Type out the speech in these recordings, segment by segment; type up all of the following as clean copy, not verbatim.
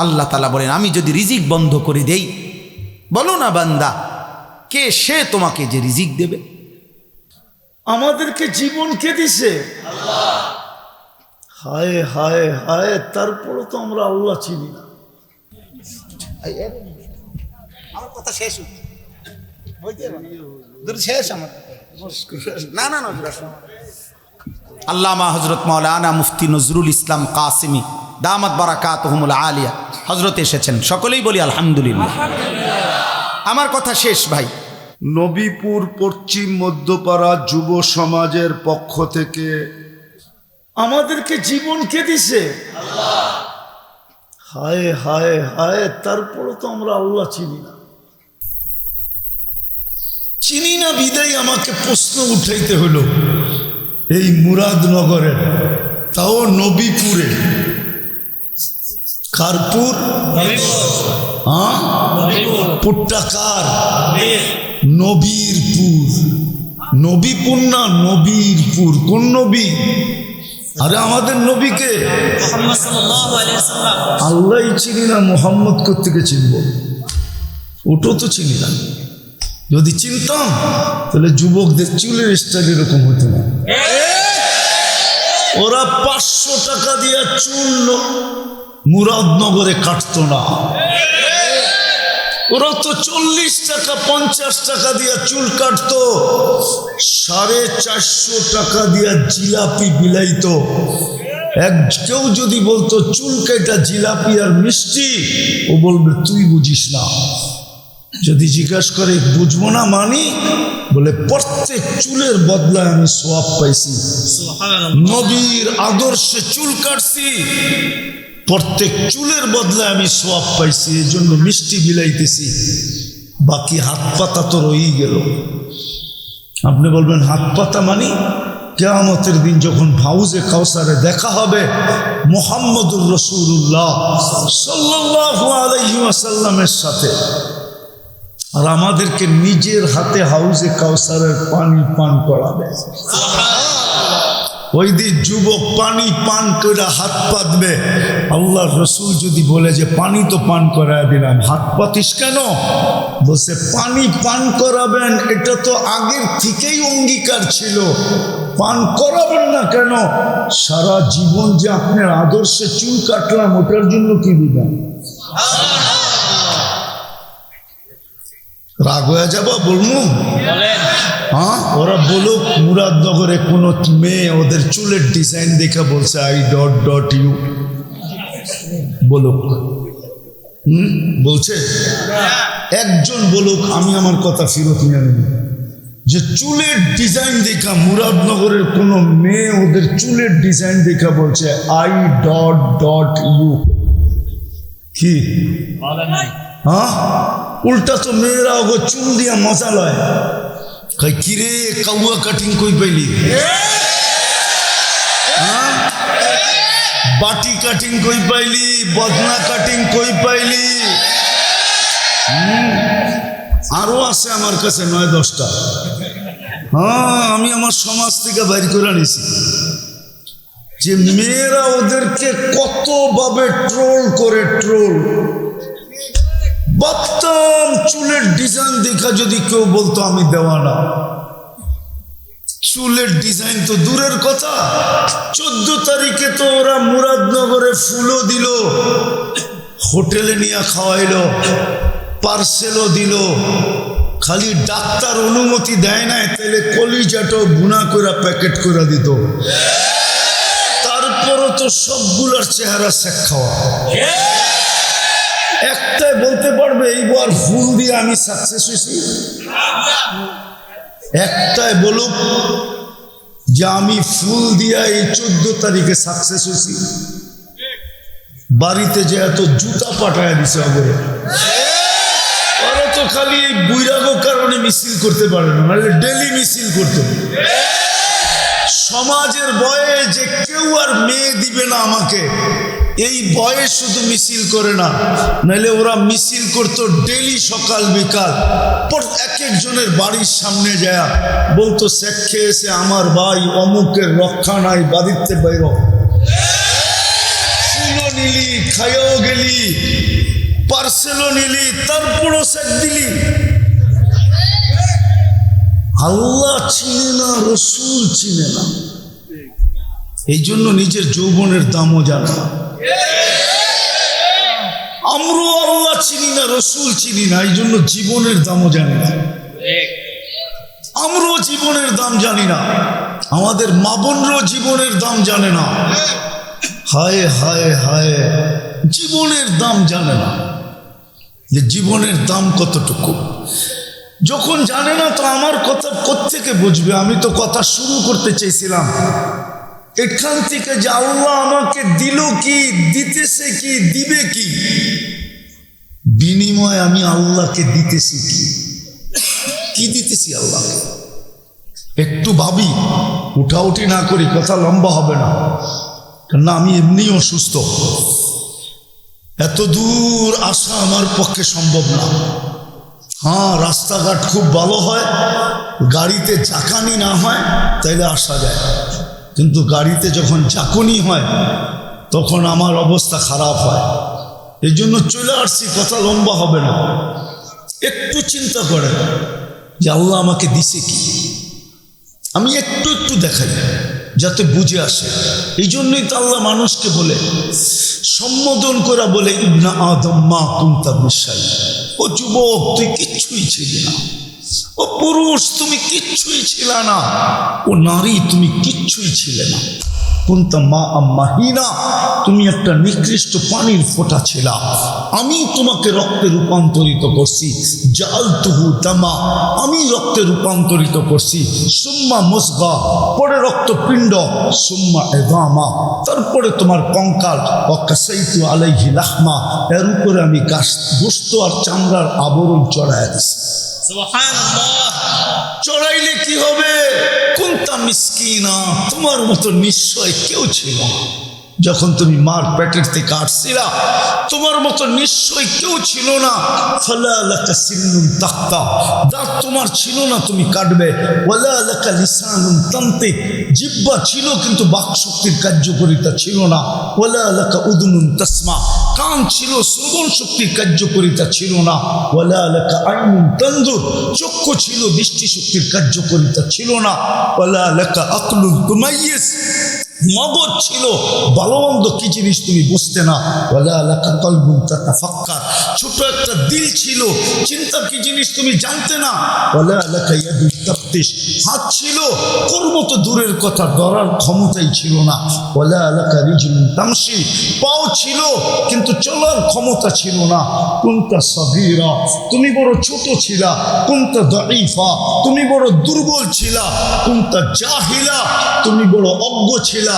আল্লাহ তাআলা বলেন, আমি যদি রিজিক বন্ধ করে দেই, বলো না বান্দা, কে সে তোমাকে যে রিজিক দেবে? আমাদেরকে জীবন কে দিছে? আল্লাহ। হায় হায় হায়, তারপরে তো আমরা আল্লাহ চিনি না। আমার কথা শেষ শেষ আমার না না না। আল্লামা হযরত মাওলানা মুফতি নজরুল ইসলাম কাসিমি দামাত বারাকাতুহুমুল আলিয়া হযরত এসেছেন, সকলেই বলি আলহামদুলিল্লাহ। আমার কথা শেষ ভাই। নবীপুর পশ্চিম মধ্যপাড়া যুব সমাজের পক্ষ থেকে আমাদেরকে জীবন কে দিছে? আল্লাহ। হায় হায় হায়, তারপরে তো আমরা আল্লাহ চিনি না। চিনি না বিদায় আমাকে প্রশ্ন উঠাইতে হলো। এই মুরাদনগরের, তাও নবীপুরে। কারপুর পুট্টাকার নবীরপুর। নবীপুর না নবীরপুর। কোন নবী? আরে আমাদের নবীকে আল্লাহ চিনি না, মোহাম্মদ কোত্থেকে চিনব? ওটাও তো চিনি না। যদি চিনতাম তাহলে যুবকদের চুলের স্টাইল এরকম হতো না। ওরা 500 টাকা দিয়ে চুল মুরাদনগরে কাটতো না। ওরা তো 40 টাকা 50 টাকা দিয়ে চুল কাটতো, 450 টাকা দিয়ে জিলাপি বিলাইতো। কেউ যদি বলতো চুল কাটা জিলাপি আর মিষ্টি, ও বলবে তুই বুঝিস না। যদি জিজ্ঞাসা করে বুঝবো না মানি, বলে প্রত্যেক চুলের বদলায় আমি সওয়াব পাইছি। নবীর আদর্শে চুল কাটছি, প্রত্যেক চুলের বদলায় আমি সওয়াব পাইছি, এই জন্য মিষ্টি বিলাইতেছি। বাকি হাত পাতা তো রয়েই গেল। আপনি বলবেন হাত পাতা মানি? কিয়ামতের দিন যখন হাউজে কাউসারে দেখা হবে মুহাম্মদুর রাসূলুল্লাহ সাল্লাল্লাহু আলাইহি ওয়াসাল্লামের সাথে, আর আমাদেরকে নিজের হাতে হাউজে কাউসারের পানি পান করাবে। ওই দিন যুবক পানি পান করে হাত পাতবে। আল্লাহর রসুল যদি বলে যে পানি তো পান করায় দিলাম, হাত পাতিস কেন? বলছে পানি পান করাবেন, এটা তো আগের থেকেই অঙ্গীকার ছিল, পান করাবেন না কেন? সারা জীবন যে আপনার আদর্শে চুল কাটলাম, ওটার জন্য কি দিবেন? রাগ হয়ে যাবো বলবো? হ্যাঁ, ওরা বলুক মুরাদনগরে কোনো মেয়ে ওদের চুলের ডিজাইন দেখে বলছে আই ডট ডট ইউ, বলুক। বলছে একজন বলুক, আমি আমার কথা ফেরত নিয়ে নেব। যে চুলের ডিজাইন দেখা মুরাদনগরের কোনো মেয়ে ওদের চুলের ডিজাইন দেখা বলছে আই ডট ডট ইউ, কি? হ্যাঁ, উল্টা তো মেয়েরা ওগো চুল দিয়া মজা লয়। কিরে কাউয়া কাটিং কই পাইলি? বাটি কাটিং কই পাইলি? বদনা কাটিং কই পাইলি? আরো আছে আমার কাছে 9-10টা। হ্যাঁ, আমি আমার সমাজ থেকে বাইর করে নিছি যে মেয়েরা ওদেরকে কতভাবে ট্রোল করে। ট্রোল ভাবতাম চুলের ডিজাইন দেখা যদি কেউ বলতো আমি দেওয়ানা। চুলের ডিজাইন তো দূরের কথা, 14 তারিখে তো ওরা মুরাদনগরে ফুলও দিল, হোটেলে নিয়ে খাওয়াইলো, পার্সেলও দিল। খালি ডাক্তার অনুমতি দেয় নাই, তাহলে কলিজাটাও বুনা করে প্যাকেট করে দিত। তারপরও তো সবগুলোর চেহারা শেখ খাওয়া। একটাই বলতে পারবে এইবার ফুল দিয়ে আমি সাকসেস হয়েছি? একটাই বলুক যে আমি ফুল দিয়া এই 14 তারিখে সাকসেস হয়েছি। বাড়িতে যে এত জুতা পাঠায় দিছে অগরে, ওরা তো খালি এই বৈরাগ্য কারণে মিছিল করতে পারে না, মানে ডেলি মিছিল করতে। সমাজের ভয়ে যে কেউ আর মেয়ে দিবে না আমাকে, এই ভয়ে শুধু মিছিল করে না, নাহলে ওরা মিছিল করতো ডেলি সকাল বিকাল। এক একজনের বাড়ির সামনে যায় বলতো শেখ খেয়েছে আমার ভাই অমুকের রক্ষা নাই, বাড়িতে বাইর। ফুলও নিলি, খাইও গেলি, পার্সেলও নিলি, তারপরও সেট দিলি। আল্লাহ চিনে না, রসুল চিনে না, এই জন্য নিজের যৌবনের দামও জানে না। আমরাও আল্লাহ চিনি না, রসুল চিনি না, এই জন্য জীবনের দামও জানি না। আমরাও জীবনের দাম জানি না, আমাদের মা বোনরাও জীবনের দাম জানে না। হায় হায় হায়, জীবনের দাম জানে না, যে জীবনের দাম কতটুকু। যখন জানে না তো আমার কথা কোত্থেকে বুঝবে? আমি তো কথা শুরু করতে চেয়েছিলাম এখান থেকে, যে আল্লাহ আমাকে দিল কি, দিতেছে কি, দিবে কি, বিনিময় আমি আল্লাহকে দিতেছি কি, কি দিতেছি আল্লাহকে? একটু ভাবি, উঠাউঠি না করি, কথা লম্বা হবে না, কেননা আমি এমনি অসুস্থ, এত দূর আসা আমার পক্ষে সম্ভব না। হ্যাঁ, রাস্তাঘাট খুব ভালো হয়, গাড়িতে জাকানি না হয় তাইলে আসা যায়, কিন্তু গাড়িতে যখন জাকুনি হয় তখন আমার অবস্থা খারাপ হয়। এই জন্য চলে আসছি, কথা লম্বা হবে না। একটু চিন্তা করেন যে আল্লাহ আমাকে দিছে কি, আমি একটু একটু দেখাই যাতে বুঝে আসে। এই জন্যই তো আল্লাহ মানুষকে বলে, সম্বোধন করা বলে, ইবনা আদম মা কুনতা বিশাই, ও যুবক তুই কিচ্ছুই ছিলি না, ও পুরুষ তুমি কিচ্ছুই ছিল না, ও নারী তুমি কিচ্ছুই ছিলে না, কুনতা মা মাহিনা, তুমি একটা নিকৃষ্ট পানির ফোঁটা ছিল, আমি তোমাকে রক্তে রূপান্তরিত করছি, জালতুহু দামা, আমি রক্তে রূপান্তরিত করছি, সুম্মা মুসগা, পরে রক্তপিণ্ড, সুম্মা এদামা, তারপরে তোমার কঙ্কাল, ওয়াকাসাইতু আলাইহি লাহমা, এর উপরে আমি গোশত আর চামড়ার আবরণ চড়াইয়া দিছি। চড়াইলে কি হবে? কুনতা মিসকিনা, তোমার মতো নিশ্চয় কেউ ছিল না। যখন তুমি মার পেটের থেকে আসছিলা, তোমার মতো নিশ্চয় কেউ ছিল না। ফালা লাকা সিন্নুন তাক্তা, দাঁত তোমার ছিল না, তুমি কাটবে। ওয়ালা লাকা লিসানুন তান্তিক, জিহ্বা ছিল কিন্তু বাকশক্তির কার্যকারিতা ছিল না। ওয়ালা লাকা উদুনুন তাসমা, কান ছিল, শ্রবণ শক্তির কার্যকারিতা ছিল না। ওয়ালা লাকা আইনুন তানজুর, চক্ষু ছিল, দৃষ্টিশক্তির কার্যকারিতা ছিল না। ওয়ালা লাকা আকলুন তুমাইয়িজ, মগজ ছিল, ভালো মন্দ কি জিনিস তুমি বুঝতে না। ওয়ালা লাকা কলবুন তাতাফাক্কার, ছোট একটা দিল ছিল, চিন্তা কি জিনিস তুমি জানতে না। ওয়ালা লাকা ইয়াদুন তাফতিশ, হাত ছিল, কর্ম তো দূরের কথা, ধরার ক্ষমতাই ছিল না। ওয়ালা লাকা রিজলুন তামশি, পাও ছিল কিন্তু চলার ক্ষমতা ছিল না। কুনতা সাগীরা, তুমি বড় ছোট ছিলা। কুনতা দাঈফা, তুমি বড় দুর্বল ছিলা। কুনতা জাহিলা, তুমি বড় অজ্ঞ ছিলা।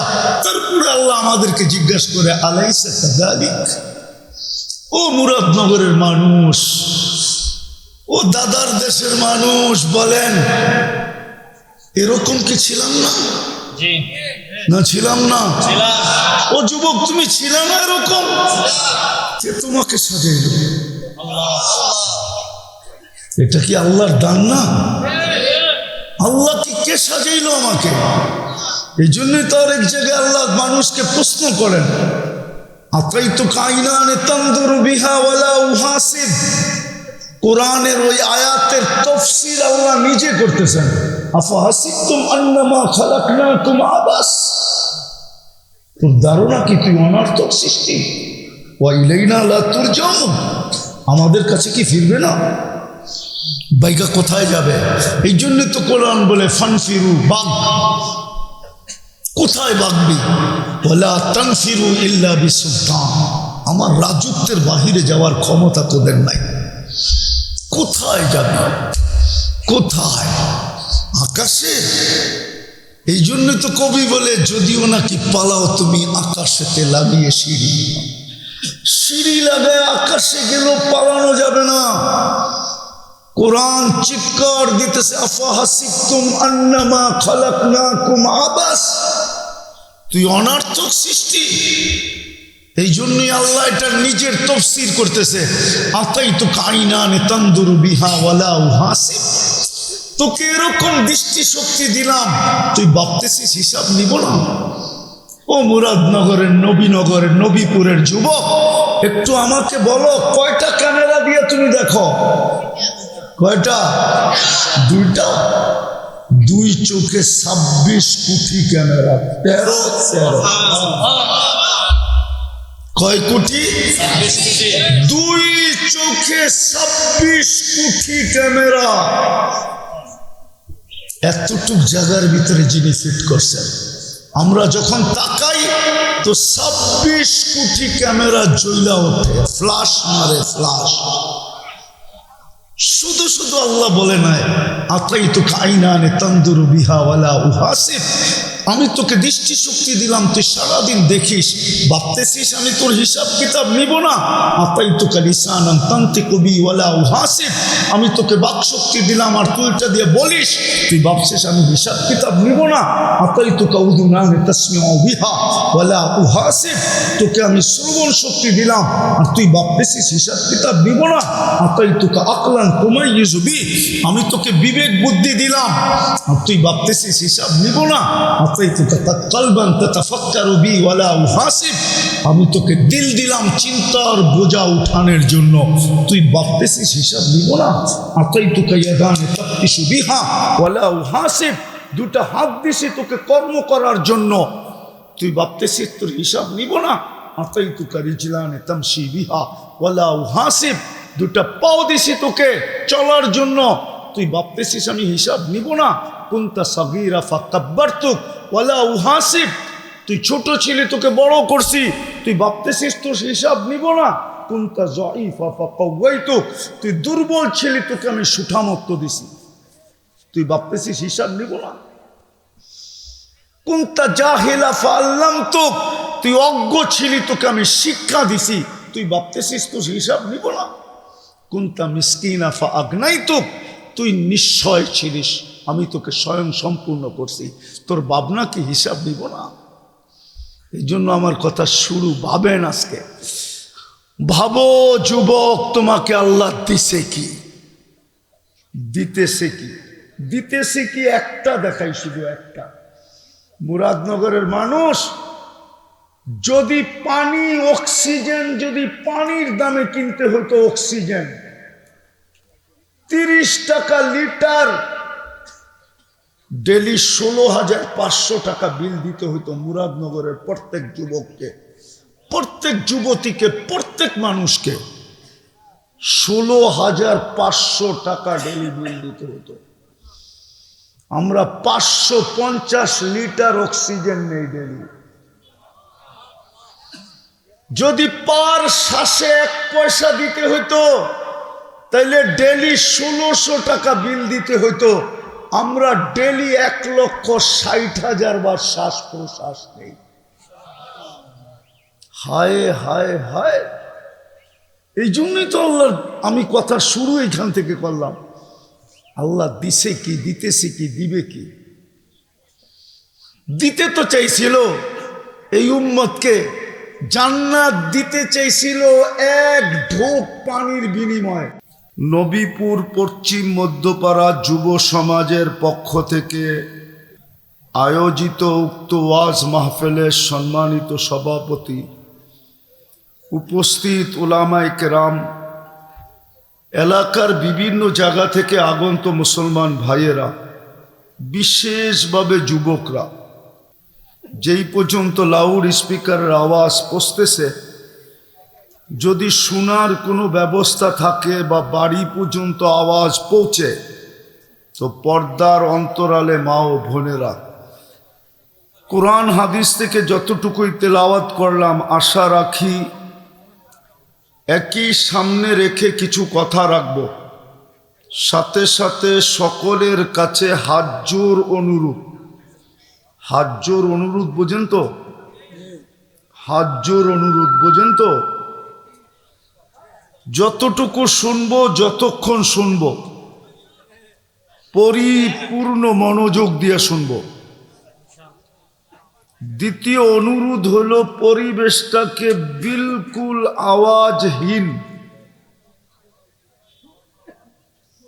তারপরে আল্লাহ আমাদেরকে জিজ্ঞাসা করে, আলাইসা কাযালিক, ও মুরাদনগরের মানুষ, ও দাদার দেশের মানুষ, বলেন এরকম কি ছিলাম না? না ছিলাম না? ও যুবক তুমি ছিলে না এরকম? কে তোমাকে সাজাইল? এটা কি আল্লাহর দান না? আল্লাহ কি কে সাজাইলো আমাকে? এই জন্যই তো আরেক জায়গায় আল্লাহ মানুষকে প্রশ্ন করেন, আতাইতু কাইনানে তানদুরু বিহা ওয়ালা উহাসিব। কোরআনের ওই আয়াতের তাফসীর আল্লাহ নিজে করতেছেন। আফাহাসিবতুম আন্নামা খালাকনাকুম আবাস, তোর ধারণা কি তুই অনর্থক সৃষ্টি? ওয়া ইলাইনা লা তুরজাউন, আমাদের কাছে কি ফিরবে না? বাইকা কোথায় যাবে? এই জন্য তো কোরআন বলে ফানফিরু, বাগ, কোথায় বাগবি? ওয়ালা তানফিরু ইল্লা বিসুলতান, আমার রাজত্বের বাহিরে যাওয়ার ক্ষমতা তোদের নাই। কোথায় যাবি? কোথায়? আকাশে? এই জন্য তো কবি বলে, যদিও নাকি পালাও তুমি আকাশেতে লাগিয়ে সিঁড়ি, সিঁড়ি লাগায় আকাশে গেলেও পালানো যাবে না। কোরআন চিৎকার দিতেছে, আফাহাসিবতুম আন্নামা খালাকনাকুম আবাস, তুই অনর্থক সৃষ্টি। এই জন্যই আল্লাহ এটা নিজের তাফসীর করতেছে, আতাইতু কাইনানে তানদুরু বিহা ওয়ালা উহাসিব, তোকে এরকম দৃষ্টি শক্তি দিলাম, তুই ভাবতেছিস হিসাব নিব না? ও মুরাদনগরের, নবীনগরের, নবীপুরের যুবক, একটু আমাকে বলো কয়টা ক্যামেরা দিয়ে তুমি দেখো? কয়টা? দুইটা। দুই চোখে 26 কোটি ক্যামেরা। 13 কয় কোটি? দুই চোখে 26 কোটি ক্যামেরা। এতটুক জায়গার ভিতরে যিনি ফিট করছেন, আমরা যখন তাকাই তো 26 কোটি ক্যামেরা জ্বলা ওঠে, ফ্লাশ মারে, ফ্লাশ। শুধু শুধু আল্লাহ বলে নাই আতাইতুকা আইনানে তানদুরু বিহা ওয়ালা উহাসিব, আমি তোকে দৃষ্টি শক্তি দিলাম, তুই সারাদিন দেখিস, ভাবতেছিস আমি তোর হিসাব কিতাব নিব না। আতাইতুকা লিসানান তানতিকু বি ওয়ালা উহাসিব, আমি তোকে বাক শক্তি দিলাম আর তুই এটা দিয়ে বলিস, তুই ভাবছিস আমি হিসাব কিতাব নিব না। আতাইতুকা উযুনানে তাসমিউ বিহা ওয়ালা উহাসিব, তোকে আমি শ্রবণ শক্তি দিলাম আর তুই ভাবতেছিস হিসাব কিতাব নিব না। আতাইতুকা আকলান তুমাইয়িজু বি, আমি তোকে বিবেক বুদ্ধি দিলাম আর তুই ভাবতেছিস হিসাব নিব না। কলবান তাতাফাক্কারু বি ওয়ালা উহাসিব, আমি তোকে দিল দিলাম চিন্তার বোঝা উঠানোর জন্য, তুই ভাবতেছিস হিসাব নিব না। আতাইতুকা ইয়াদানে তাফতিশু বিহা ওয়ালা উহাসিব, দুটা হাত দিছি তোকে কর্ম করার জন্য, তুই ভাবতেছিস তোর হিসাব নিব না। আতাইতুকা রিজলানে তামশি বিহা ওয়ালা উহাসিব, দুটা পাও দিছি তোকে চলার জন্য, তুই ভাবতেছিস আমি হিসাব নিব না। কুনতা সাগীরা ফাকাব্বারতুক ওয়ালা উহাসিব, তুই ছোট ছিলি তোকে বড় করছি, তুই ভাবতেছিস তোর হিসাব নিব না। কুনতা যায়ীফা ফাকাওয়াইতুক, তুই দুর্বল ছিলি তোকে আমি সুঠামত্ব দিছি, তুই ভাবতেছিস হিসাব নিব না। কুনতা জাহিলা ফাআল্লামতুক, তুই অজ্ঞ ছিলি তোকে আমি শিক্ষা দিছি, তুই ভাবতেছিস তোর হিসাব নিব না। কুনতা মিসকিনা ফাআগনাইতুক, তুই নিশ্চয় ছিলিস আমি তোকে স্বয়ং সম্পূর্ণ করছি, তোর ভাবনা কি হিসাব নিব না? এই জন্য আমার কথা শুরু ভাবেন আজকে, ভাবো যুবক তোমাকে আল্লাহ দিছে কি, দিতেছে কি, দিতেছে কি? একটা দেখাই, শুধু একটা। মুরাদনগরের মানুষ যদি পানি, অক্সিজেন, যদি পানির দামে কিনতে হতো অক্সিজেন 30 টাকা লিটার, ডেলি 16,500 টাকা বিল দিতে হতো মুরাদনগরের প্রত্যেক যুবককে, প্রত্যেক যুবতীকে, প্রত্যেক মানুষকে 16,500 টাকা ডেলি বিল দিতে হতো। আমরা 550 লিটার অক্সিজেন নেই ডেলি। যদি পার শ্বাসে 1 পয়সা দিতে হইতো তাইলে ডেলি 1600 টাকা বিল দিতে হইতো। আমরা ডেলি 1,60,000 বার শ্বাস প্রশ্বাস নেই। হায় হায় হায়, এই জন্যই তো আল্লাহ, আমি কথা শুরু এখান থেকে করলাম, আল্লাহ দিছে কি, দিতেছে কি, দিবে কি? দিতে তো চাইছিল এই উম্মতকে, জান্নাত দিতে চাইছিল 1 ঢোক পানির বিনিময়ে। নবীপুর পশ্চিম মধ্যপাড়া যুব সমাজের পক্ষ থেকে আয়োজিত উক্ত ওয়াজ মাহফিলের সম্মানিত সভাপতি, উপস্থিত উলামায়ে কেরাম, এলাকার বিভিন্ন জায়গা থেকে আগত মুসলমান ভাইয়েরা, বিশেষভাবে যুবকরা, যেই পর্যন্ত লাউড স্পিকারের আওয়াজ পৌঁছতেছে, যদি শোনার কোনো ব্যবস্থা থাকে বা বাড়ি পর্যন্ত আওয়াজ পৌঁছে, তো পর্দার অন্তরালে মা ও বোনেরা, কোরআন হাদিস থেকে যতটুকুই তেলাওয়াত করলাম, আশা রাখি একই সামনে রেখে কিছু কথা রাখব। সাথে সাথে সকলের কাছে হাত জোর অনুরোধ, হাত জোর অনুরোধ, বোঝেন তো? হাত জোর অনুরোধ, বোঝেন তো? যতটুকু শুনবো, যতক্ষণ শুনবো, পরিপূর্ণ মনোযোগ দিয়ে শুনবো। দ্বিতীয় অনুরোধ হলো পরিবেশটাকে বিলকুল আওয়াজহীন,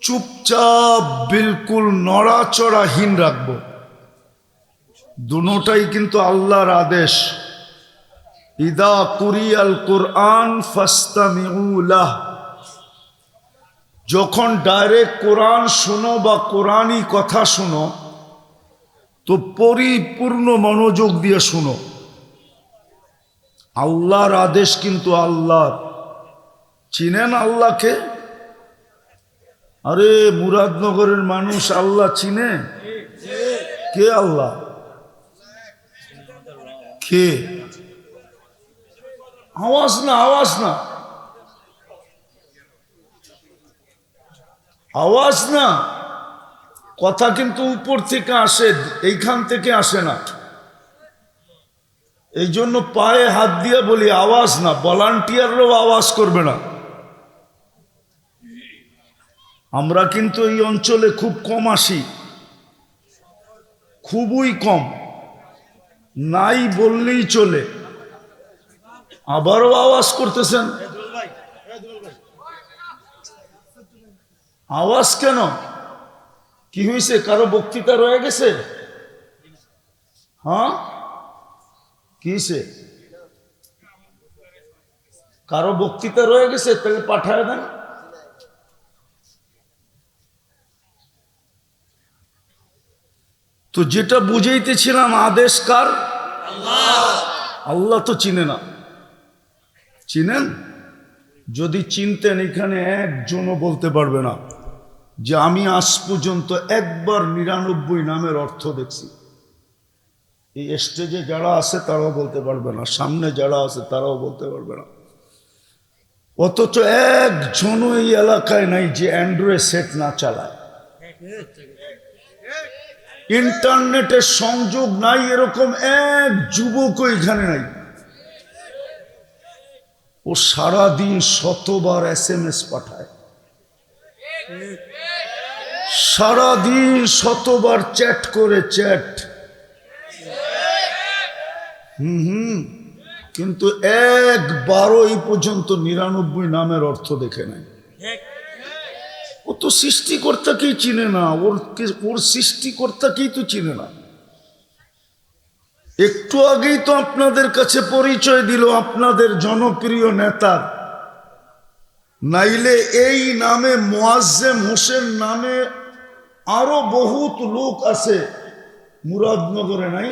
চুপচাপ, বিলকুল নড়াচড়াহীন রাখবো। দুটোটাই কিন্তু আল্লাহর আদেশ। ইদা কুরিয়াল কুরআন ফাস্তামিউ লাহ, যখন ডাইরেক্ট কোরআন শুনো বা কোরআনই কথা শুনো তো পরিপূর্ণ মনোযোগ দিয়ে শুনো। আল্লাহর আদেশ কিন্তু আল্লাহর। চিনেন আল্লাহকে? আরে মুরাদনগরের মানুষ আল্লাহ চিনে? কে আল্লাহ? কে? আওয়াজ না, আওয়াজ না, আওয়াজ না। কথা কিন্তু উপর থেকে আসে, এইখান থেকে আসে না। এই জন্য পায়ে হাত দিয়ে বলি আওয়াজ না, ভলান্টিয়াররাও আওয়াজ করবে না। আমরা কিন্তু এই অঞ্চলে খুব কম আসি, খুবই কম, নাই বললেই চলে। আবারও আওয়াজ করতেছেন, আওয়াজ কেন? কি হয়েছে? কারো বক্তৃতা রয়ে গেছে? হ্যাঁ, কি হয়েছে? কারো বক্তৃতা রয়ে গেছে? তাহলে পাঠায় দেন। তো যেটা বুঝাইতেছিলাম, আদেশ কার? আল্লাহ তো চিনে না। চিনেন? যদি চিনতেন এখানে একজনও বলতে পারবে না যে আমি আজ পর্যন্ত একবার 99 নামের অর্থ দেখছি। এই স্টেজে যারা আছে তারাও বলতে পারবে না, সামনে যারা আছে তারাও বলতে পারবে না। অথচ একজনও এই এলাকায় নাই যে অ্যান্ড্রয়েড সেট না চালায়। ইন্টারনেটের সংযোগ নাই এরকম এক যুবকও এখানে নাই। ও সারাদিন শতবার SMS পাঠায়, সারাদিন শতবার চ্যাট করে, চ্যাট। কিন্তু একবারও এই পর্যন্ত 99 নামের অর্থ দেখে নাই। ও তো সৃষ্টিকর্তাকেই চিনে না, ওর সৃষ্টিকর্তাকেই তো চিনে না। একটু আগেই তো আপনাদের কাছে পরিচয় দিল আপনাদের জনপ্রিয় নেতার। নাইলে এই নামে মোয়াজ্জেম হোসেন নামে আরো বহুত লোক আছে মুরাদনগরে, নাই?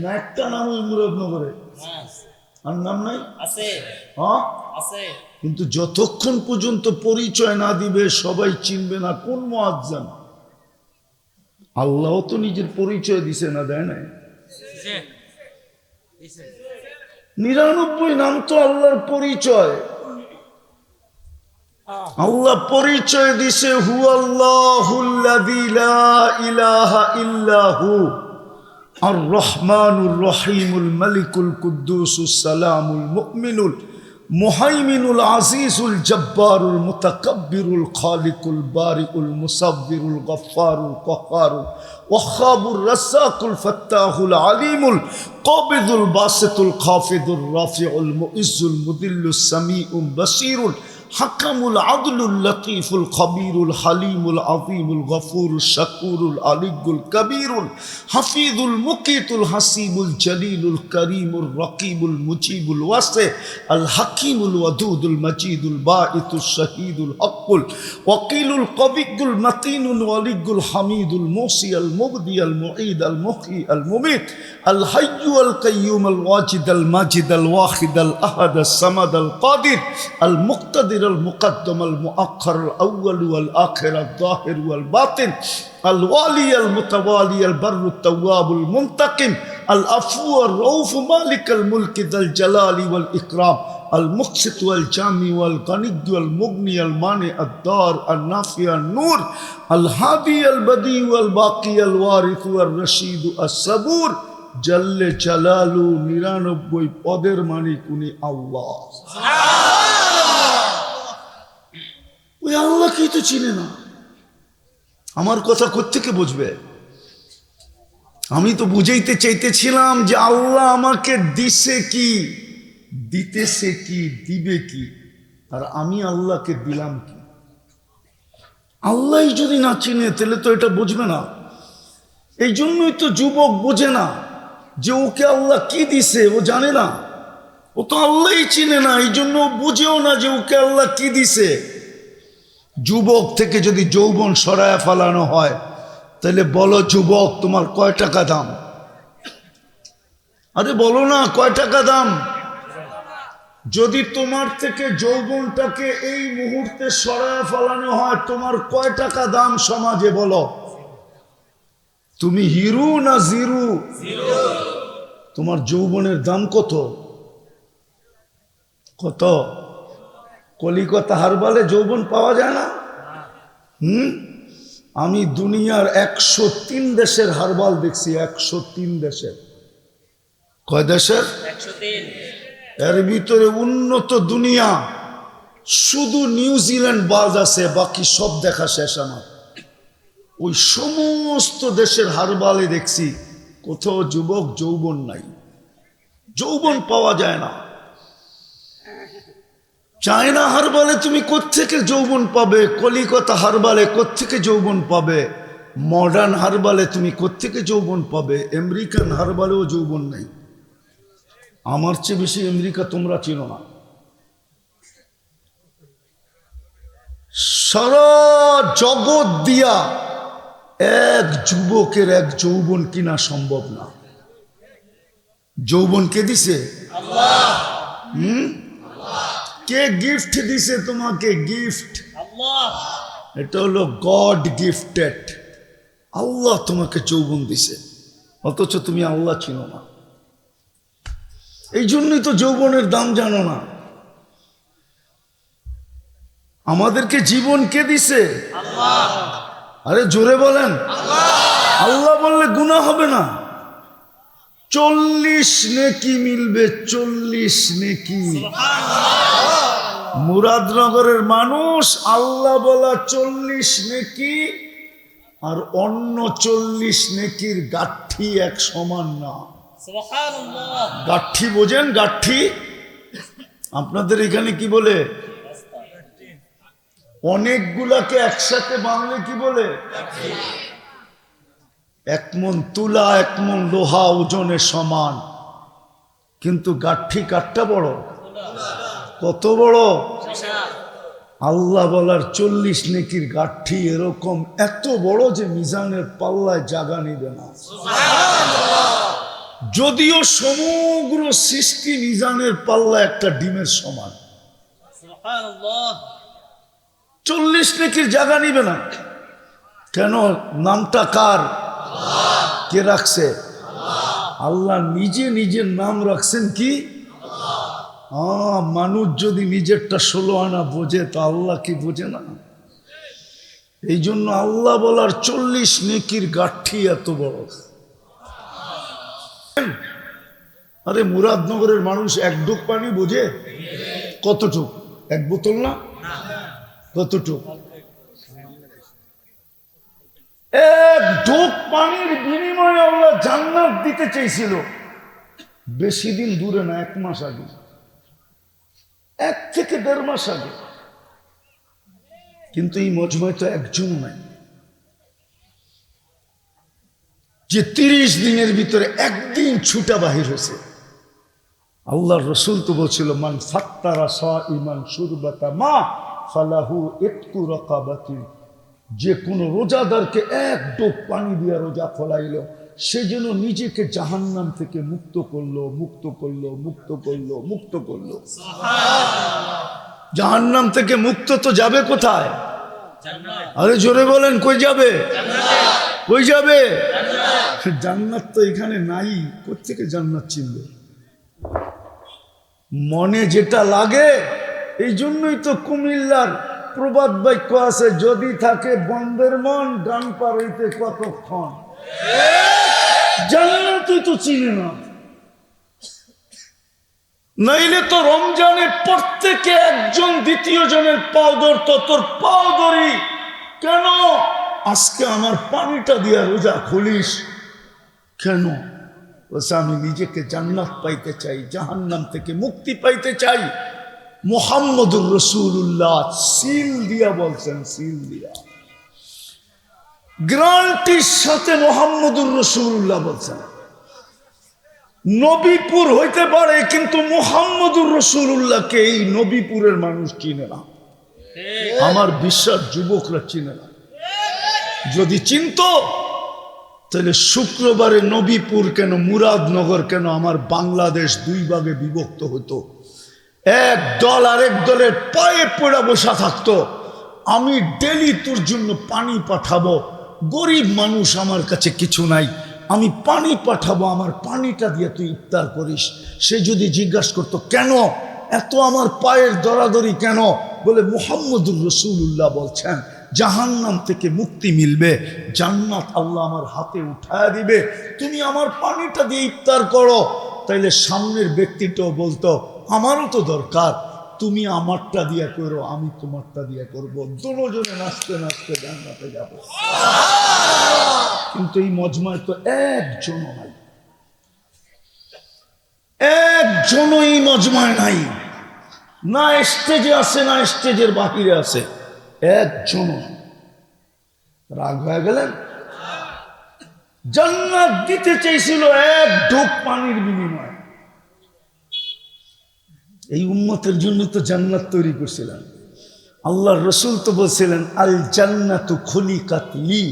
না একটা নাম ওই মুরাদনগরে, আর নাম নাই? হ্যাঁ, কিন্তু যতক্ষণ পর্যন্ত পরিচয় না দিবে সবাই চিনবে না কোন মুয়াজ্জেম। আল্লাহ তো নিজের পরিচয় দিছে না, দেয় না? 99 নাম তো আল্লাহর পরিচয়। আল্লাহ পরিচয় দিছে হুয়াল্লাহুল্লাযী লা ইলাহা ইল্লাহু আর রহমানুর রহিমুল মালিকুল কুদ্দুসুস সালামুল মুমিনুল মুহাইমিনুল আজিজুল জব্বারুল মুতাকাব্বিরুল খালিকুল বারিউল মুসাব্বিরুল গফফারুল কহ্হারুল ওয়াহ্হাবুর রাজ্জাকুল ফাত্তাহুল আলিমুল কাবিদুল বাসিতুল খাফিদুর রাফিউল মুইজ্জুল মুদিল্লুস সামিউল বাসীরুল হাকামুল আদলুল লতীফুল খবীরুল হালিমুল আযীমুল গফুরুল শাকুরুল আলিয়্যুল কবীরুল হাফিজুল মুকিতুল হাসিবুল জলিলুল করিমুল রকিবুল মুজিবুল ওয়াসি আল হাকিমুল ওয়াদুদুল মজিদুল বাঈতুল শহীদুল হকুল ওয়াকিলুল কবিয়্যুল মতিনুল ওয়ালিয়্যুল হামিদুল মুসি আল মুবদি আল মুঈদ আল মুহয়ি আল মুমীত আল হাইয়্যু আল কাইয়্যুম আল ওয়াজিদ আল মাজিদ আল ওয়াহিদ আল আহাদ আস সামাদ আল কাদির আল মুক্তাদির المقدم المؤخر الأول والآخر الظاهر والباطن الوالي المتوالي البر التواب المنتقم العفو الرؤوف مالك الملك ذا الجلال والإكرام المقسط والجامع والغني والمغني المانع الدار النافع النور الهادي البديع والباقي الوارث والرشيد الصبور جل جلاله 99 পদের মালিক উনি আল্লাহ। ওই আল্লাহকেই তো চিনে না। আমার কথা কোত্থেকে বুঝবে? আমি তো বুঝাইতে চাইতেছিলাম যে আল্লাহ আমাকে দিছে কি, দিতেছে কি, দিবে কি, আর আমি আল্লাহকে দিলাম কি। আল্লাহই যদি না চিনে তাহলে তো এটা বুঝবে না। এই জন্যই তো যুবক বোঝে না যে ওকে আল্লাহ কি দিছে, ও জানে না, ও তো আল্লাহই চিনে না, এই জন্য ও বুঝেও না যে ওকে আল্লাহ কি দিছে। যুবক থেকে যদি যৌবন সরায়া ফেলানো হয়, তাহলে বলো যুবক তোমার কয় টাকা দাম? আরে বলো না কয় টাকা দাম? যদি তোমার থেকে যৌবনটাকে এই মুহূর্তে সরায়া ফেলানো হয়, তোমার কয় টাকা দাম সমাজে বলো? তুমি হিরু না জিরু? তোমার যৌবনের দাম কত? কত? কলিকাতা হারবালে যৌবন পাওয়া যায় না? আমি দুনিয়ার 103 দেশের হারবাল দেখছি, 103 দেশের। কয় দেশের? 103। এর ভিতরে উন্নত দুনিয়া শুধু নিউজিল্যান্ড বাদ আছে, বাকি সব দেখা শেষ আমার। ওই সমস্ত দেশের হারবালে দেখছি কোথাও যুবক যৌবন নাই, যৌবন পাওয়া যায় না। চায়না হারবালে তুমি কোত্থেকে যৌবন পাবে? কলিকাতা হারবালে কোত্থেকে যৌবন পাবে? মডার্ন হারবালে তুমি কোত্থেকে যৌবন পাবে? আমেরিকান হারবালেও যৌবন নাই। আমার চেয়ে বেশি আমেরিকা তোমরা চিনো না। সারা জগৎ দিয়া এক যুবকের এক যৌবন কিনা সম্ভব না। যৌবন কে দিছে? আল্লাহ। কে গিফট দিছে তোমাকে? গিফট আল্লাহ। এটা হলো গড গিফটেড। আল্লাহ তোমাকে যৌবন দিছে, অথচ তুমি আল্লাহ চিনো না। এই জন্যই তো যৌবনের দাম জানো না। আমাদেরকে জীবন কে দিছে? আল্লাহ। আরে জোরে বলেন। আল্লাহ বললে গুনাহ হবে না। 40 নেকি মিলবে, 40 নেকি। মুরাদনগরের মানুষ আল্লাহ বলা 40 নেকি আর অন্য 40 নেকির গাঠি এক সমান না। সুবহানাল্লাহ। গাঠি বোঝেন? গাঠি আপনাদের এখানে কি বলে? অনেকগুলাকে একসাথে বাঁধলে কি বলে? এক মন তুলা, এক মন লোহা ওজনে সমান, কিন্তু গাঠি কাঠটা বড়। কত বড়? আল্লাহ বলার 40 নেকির গাঠি এরকম এত বড় যে মিজানের পাল্লায় জায়গা নিবে না। যদিও সমগ্র সৃষ্টি মিজানের পাল্লা একটা ডিমের সমান, সুবহানাল্লাহ। 40 নেকির জায়গা নিবে না। কেন? নামটা কার? কে রাখছে? আল্লাহ নিজে নিজের নাম রাখছেন কি? মানুষ যদি নিজেরটা 16 আনা বোঝে, তো আল্লাহ কি বোঝে না? এই জন্য আল্লাহ বলার 40 নেকির গাঠি এত বড়। আরে মুরাদনগরের মানুষ এক ডুব পানি বোঝে? কতটুক? এক বোতল না? কতটুক? এক ডুব পানির বিনিময়ে আল্লাহ জান্নাত দিতে চেয়েছিল। বেশি দিন দূরে না, 1 মাস আগে, 1 থেকে 1.5 মাস আগে। কিন্তু এই মজমায় তো একজন নাই যে 30 দিনের ভিতরে একদিন ছুটা বাহির হয়েছে। আল্লাহর রসুল তো বলছিল, মান ফাত্তারা সাইমান শুরবাতা মা ফালাহু ইতকু রাকাবাতি। যে কোনো রোজাদারকে এক ডোব পানি দিয়ে রোজা ফলাইল, সে যেন নিজেকে জাহান্নাম থেকে মুক্ত করলো, মুক্ত করলো, মুক্ত করলো, মুক্ত করলো। জাহান্নাম থেকে মুক্ত তো যাবে কোথায়? আরে জোরে বলেন, কই যাবে? কই যাবে? জান্নাত তো এখানে নাই, কোত্থেকে জান্নাত চিনবে? মনে যেটা লাগে। এই জন্যই তো কুমিল্লার প্রবাদ বাক্য আছে, যদি থাকে বন্ধের মন, ডান পার হইতে কতক্ষণ। জান্নাতই তো চিনে না। নাইলে তো রমজানে প্রত্যেকে একজন দ্বিতীয় জনের পাও ধরতো, তোর পাও ধরি কেন? আজকে আমার পানিটা দিয়া রোজা খুলিস কেন? বলছে আমি নিজেকে জান্নাত পাইতে চাই, জাহান্নাম থেকে মুক্তি পাইতে চাই। মুহাম্মদুর রাসূলুল্লাহ সিল দিয়া বলছেন, সিল দিয়া। গ্রান্টির সাথে মোহাম্মদুর রাসূলুল্লাহ বলছেন। নবীপুর হইতে পারে, কিন্তু মোহাম্মদুর রাসূলুল্লাহকে এই নবীপুরের মানুষ চিনে না। আমার বিশ্বাস যুবকরা চিনে না। যদি চিনতো তাহলে শুক্রবারে নবীপুর কেন, মুরাদনগর কেন, আমার বাংলাদেশ দুই ভাগে বিভক্ত হতো। এক দল আরেক দলের পায়ে পড়ে বসা থাকতো। আমি ডেলি তোর জন্য পানি পাঠাবো, গরিব মানুষ, আমার কাছে কিছু নাই, আমি পানি পাঠাবো, আমার পানিটা দিয়ে তুই ইফতার করিস। সে যদি জিজ্ঞাসা করতো কেন এত আমার পায়ের দরাদরি কেন, বলে মুহাম্মদুর রাসূলুল্লাহ বলছেন জাহান্নাম থেকে মুক্তি মিলবে, জান্নাত আল্লাহ আমার হাতে উঠায় দিবে, তুমি আমার পানিটা দিয়ে ইফতার করো। তাইলে সামনের ব্যক্তিটাও বলতো আমারও তো দরকার, তুমি আমারটা দিয়ে করো, আমি তোমারটা দিয়ে করবো, দুজনে নাচতে নাচতে জান্নাতে যাব। কিন্তু এই মজমায় তো একজনও নাই, একজনও এই মজমায় নাই, না স্টেজে আছে না স্টেজের বাহিরে আছে, একজনও। রাগ হয়ে গেলেন? জান্নাত দিতে চাইছিল এক ঢোক পানির বিনিময়ে। এই উম্মতের জন্য তো জান্নাত তৈরি করছিলেন। আল্লাহর রসুল তো বলছিলেন আল জান্নাতু খুলিকাত লি,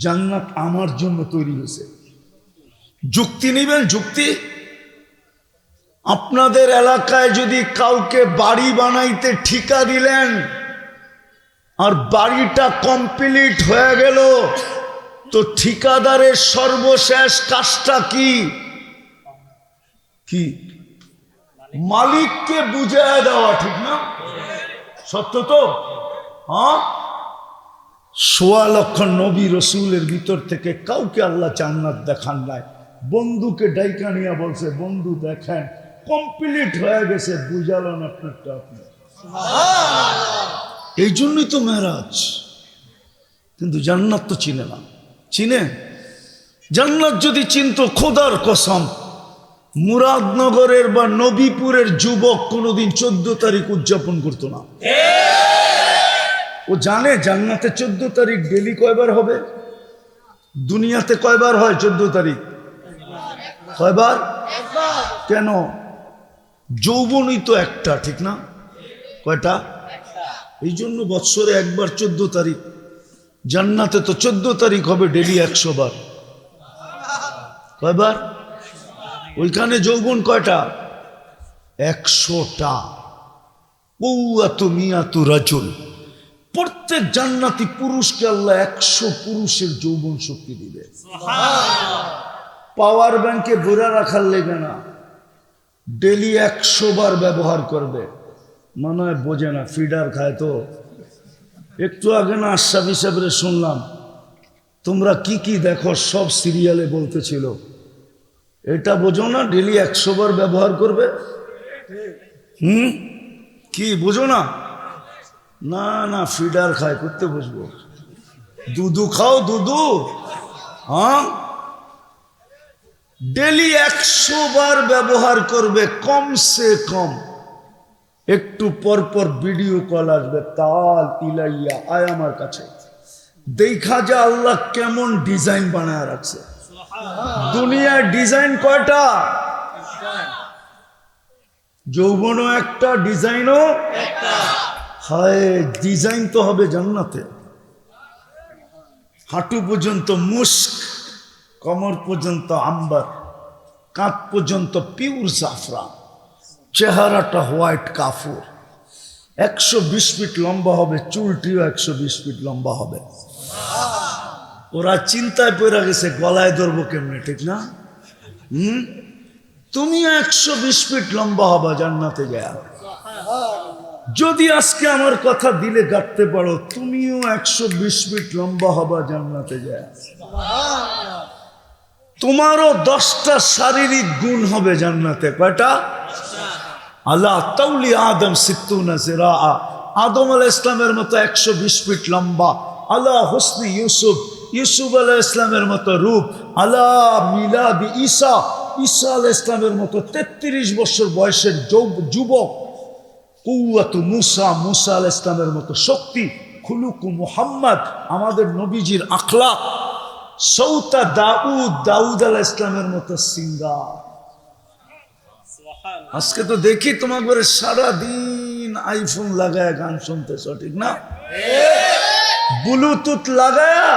জান্নাত আমার জন্য তৈরি হয়েছে। যুক্তি নেবেন? যুক্তি? আপনাদের এলাকায় যদি কাউকে বাড়ি বানাইতে ঠিকা দিলেন আর বাড়িটা কমপ্লিট হয়ে গেল, তো ঠিকাদারের সর্বশেষ কাজটা কি? কি? মালিককে বুঝায় দেওয়া, ঠিক না? সত্য তো? হ্যাঁ। ১৬ লক্ষ নবী রসুলের ভিতর থেকে কাউকে আল্লাহ জান্নাত দেখান নাই। বন্ধুকে ডাইকা নিয়ে বলছে বন্ধু দেখেন কমপ্লিট হয়ে গেছে, বুঝালেন আপনারটা আপনি। এই জন্যই তো মেরাজ। কিন্তু জান্নাত তো চিনে না। চিনে? জান্নাত যদি চিনতো, খোদার কসম মুরাদনগরের বা নবীপুরের যুবক কোনোদিন 14 তারিখ উদযাপন করতো না। ও জানে জান্নাতে 14 তারিখ ডেলি কয়বার হবে, দুনিয়াতে কয়বার হয় 14 তারিখ? কয়বার? কেন? যৌবনই তো একটা, ঠিক না? কয়টা? এই জন্য বৎসরে একবার 14 তারিখ। জান্নাতে তো 14 তারিখ হবে ডেলি 100 বার। কয়বার? ওইখানে যৌবন কয়টা? 100টা। কৌয়াতু মিয়াতু রাজুল। প্রত্যেক জান্নাতি পুরুষকে আল্লাহ 100 পুরুষের যৌবন শক্তি দিবে। পাওয়ার ব্যাংকে ভরে রাখার লেগে না, ডেলি 100 বার ব্যবহার করবে। মনে হয় বোঝে না, ফিডার খায় তো। একটু আগে না আশরাফ সাহেবরে শুনলাম, তোমরা কি কি দেখো সব সিরিয়ালে বলতেছিল, এটা বোঝো না ডেলি 100 বার ব্যবহার করবে? কি বোঝো না? না না, ফিডার খায়, করতে বসবো। দুধু খাও, দুধু। হ্যাঁ, ডেলি 100 বার ব্যবহার করবে কমসে কম। একটু পর পর ভিডিও কল আসবে, তাল ইলাইয়া আয় আমার কাছে, দেখা যা আল্লাহ কেমন ডিজাইন বানায় রাখছে। দুনিয়ার ডিজাইন কয়টা? যৌবনও একটা, ডিজাইনও একটা। হায়, ডিজাইন তো হবে জান্নাতে। হাঁটু পর্যন্ত মুস্ক, কমর পর্যন্ত আম্বার, কাঁধ পর্যন্ত পিওর জাফরান, চেহারাটা হোয়াইট কাফুর। 120 ফিট লম্বা হবে, চুলটিও 120 ফিট লম্বা হবে। ওরা চিন্তায় পড়ে গেছে গলায় ধরবো কেমনে, ঠিক না? তুমি 120 ফিট লম্বা হবা জান্নাতে যায়। যদি আজকে আমার কথা দিলে গাঁটতে পারো, তুমিও 120 ফিট লম্বা হবা জান্নাতে যায়। তোমারও 10টা শারীরিক গুণ হবে জান্নাতে। কয়টা? আল্লাহ তাউলি আদম 60 জিরা। আদম আলাইহিস সালামের মতো 120 ফিট লম্বা। আল্লাহ হুসনি ইউসুফ, ইউসুফ আলাইহিস সালামের মতো রূপ। আল্লাহ মিলাদি ঈসা, ঈসা আলাইহিস সালামের মতো 33 বছর বয়সের যুবক। কুওয়াতু মুসা, মুসা আলাইহিস সালামের মতো শক্তি। খুলুকু মুহাম্মদ, আমাদের নবীজির আখলাক। সৌতা দাউদ আলাইহিস সালামের মতো সিঙ্গার। সুবহান আজকে তো দেখি তোমাকে সারাদিন আইফোন লাগায় গান শুনতেছ, ঠিক না? ব্লুটুথ লাগায়া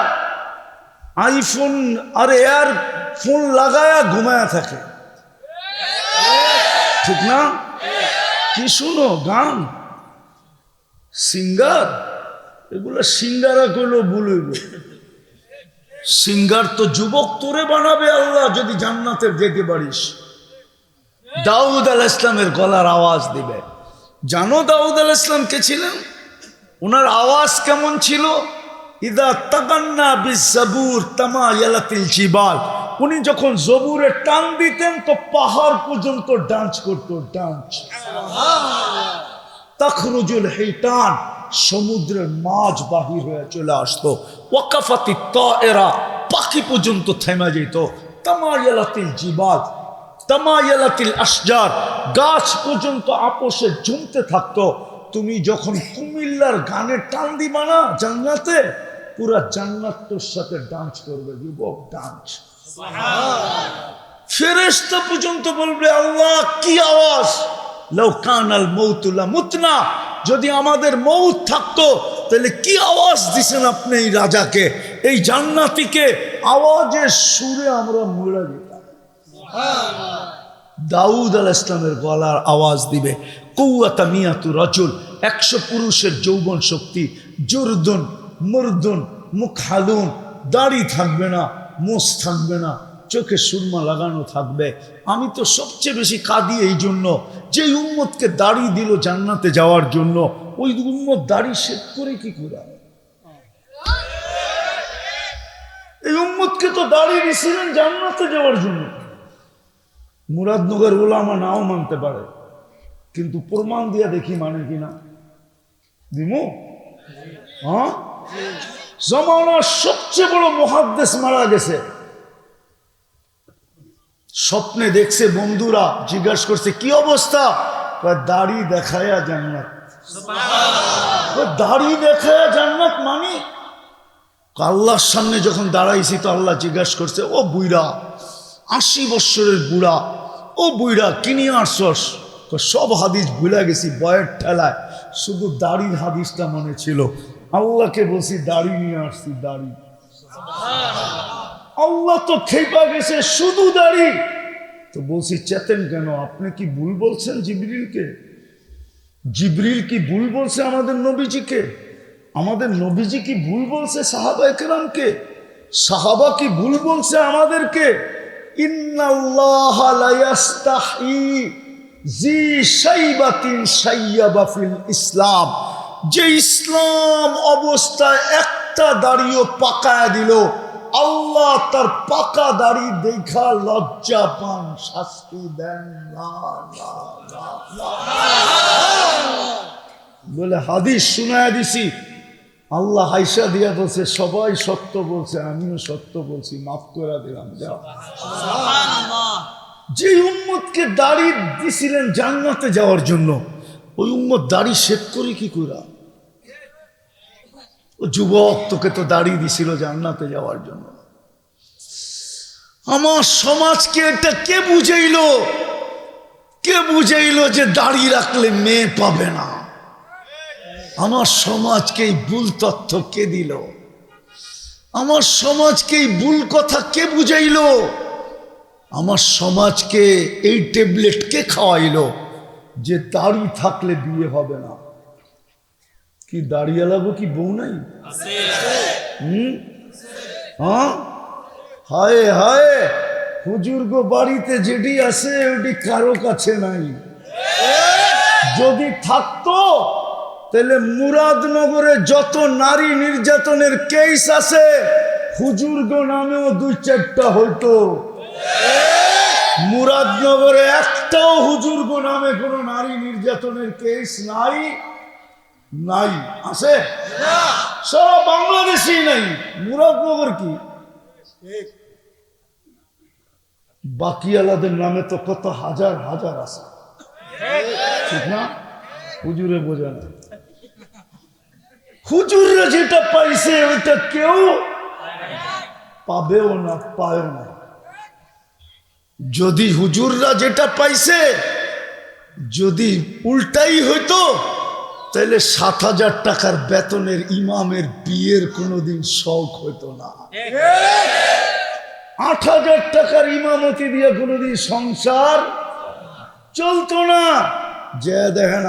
আইফোন আর এয়ার ফোন লাগায়া ঘুমায়া থাকে, ঠিক না? কি শুনো গান, সিঙ্গার, এগুলো সিঙ্গারা করলেও ভুলইব। সিঙ্গার তো যুবক তোরে বানাবে আল্লাহ যদি জান্নাতে যেতে পারিস। দাউদ আলাইহিস সালামের গলার আওয়াজ দিবে। জানো দাউদ আলাইহিস সালাম কে ছিলেন? ওনার আওয়াজ কেমন ছিল? ইদা তাগান্না বিজাবুর তামায়ালাতিল জিবাল। উনি যখন জবুরে টান দিতেন তো পাহাড় পর্যন্ত ডান্স করতো, ডান্স। তাখরুজুল হিতান, সমুদ্রের মাছ বাহির হয়ে চলে আসতো। ওয়াকাফাতি তায়রা, পাখি পর্যন্ত থেমে যেত। তামায়ালাতিল জিবাল, তামায়ালাতিল আশজার, গাছ পর্যন্ত আপোষে জমতে থাকতো। তুমি যখন কুমিল্লার গানে টান দিবা না জান্নাতে, পুরা জান্নাত তোর সাথে ডান্স করবে, যুবক, ডান্স। ফেরেশতা পর্যন্ত বলবে আল্লাহ কি আওয়াজ, লাউ কানাল মাউতু লামুতনা, যদি আমাদের মৌত থাকতো তাহলে কি আওয়াজ দিছেন আপনি এই রাজাকে, এই জান্নাতীকে, আওয়াজের সুরে আমরা মরে যেতাম। দাউদ আলাইহিস সালামের গলার আওয়াজ দিবে। কুওয়াতা মিয়াতু রাজুল, 100 পুরুষের যৌবন শক্তি। জুরদুন মুরদুন মুখালুন, দাড়ি থাকবে না, মোষ থাকবে না, চোখে সুরমা লাগানো থাকবে। আমি তো সবচেয়ে বেশি কাঁদি এই জন্য, যে উম্মতকে দাড়ি দিল জান্নাতে যাওয়ার জন্য, ওই উম্মত দাড়ি শেভ করে কি করে? এই উম্মতকে তো দাড়ি দিয়েছিলেন জান্নাতে যাওয়ার জন্য। মুরাদনগর ওলামা নাও মানতে পারে, কিন্তু প্রমাণ দিয়ে দেখি মানে কিনা। দিমু? হ্যাঁ, জমানার সবচেয়ে বড় মুহাদ্দিস মারা গেছে। স্বপ্নে দেখছে, বন্ধুরা জিজ্ঞাসা করছে কি অবস্থা, দাড়ি দেখায়া জান্নাত। দাড়ি দেখায়া জান্নাত মানে? আল্লাহর সামনে যখন দাঁড়াইছি তো আল্লাহ জিজ্ঞাসা করছে, ও বুইরা, 80 বৎসরের বুড়া, ও বুইরা কি নিয়ে আসছস? সব হাদিস ভুলে গেছি বয়ের ঠেলায়, শুধু দাড়ির হাদিসটা মনে ছিল। আল্লাহকে বলছি দাড়ি নিয়ে আসছি, দাড়ি। আল্লাহ তো খেপা গেছে, শুধু দাড়ি। তো বলছি চেতেন কেন, আপনি কি ভুল বলছেন জিবরিলকে? জিবরিল কি ভুল বলছে আমাদের নবীজিকে? আমাদের নবীজি কি ভুল বলছে সাহাবা কেরামকে? সাহাবা কি ভুল বলছে আমাদেরকে? ইন্নাল্লাহা লা ইয়াস্তাহি জি শাইবাতিন শাইয়াবা ফিল ইসলাম, যে ইসলাম অবস্থায় একটা দাড়িও পাকায় দিল, আল্লাহ তার পাকা দাড়ি দেখা লজ্জা পান, শাস্তি দেন না। বলে হাদিস শুনায় দিছি, আল্লাহ হাইসা দিয়া বলছে সবাই সত্য বলছে, আমিও সত্য বলছি, মাফ করে দিলাম, যাও। যে উম্মতকে দাড়ি দিছিলেন জান্নাতে যাওয়ার জন্য, ওই উম্মত দাড়ি শেভ করে কি করা? ও যুবক, তোকে তো দাড়ি দিছিল জান্নাতে যাওয়ার জন্য। আমার সমাজকে এটা কে বুঝাইলো? কে বুঝাইলো যে দাড়ি রাখলে মেয়ে পাবে না? আমার সমাজকে এই ভুল তথ্য কে দিল? আমার সমাজকে এই ভুল কথা কে বুঝাইলো? আমার সমাজকে এই ট্যাবলেট কে খাওয়াইলো যে দাড়ি থাকলে বিয়ে হবে না? কি দাড়িয়ে লাগবো কি বউ নাই? হ্যাঁ, হায় হায়, হুজুর গো বাড়িতে যেটি আছে ওটি কারো কাছে নাই। যদি থাকতো তাহলে মুরাদনগরে যত নারী নির্যাতনের কেস আছে হুজুর গো নামেও 2-4টা হইতো। মুরাদনগরে একটাও হুজুর গো নামে কোনো নারী নির্যাতনের কেস নাই। নাই আছে? সারা বাংলাদেশি নাই, মুরাদনগর কি? বাকিওয়ালাদের নামে তো কত হাজার হাজার আছে, ঠিক না? হুজুরে বোঝে না। হুজুররা যেটা পাইছে ওইটা কেউ পাবেও না, পায়ও না। যদি হুজুররা যেটা পাইছে যদি উল্টাই হইতো, তাহলে 7,000 টাকার বেতনের ইমামের বিয়ের কোনোদিন শখ হইতো না। 8,000 টাকার ইমামতি দিয়ে কোনোদিন সংসার চলতো না। যে দেখেন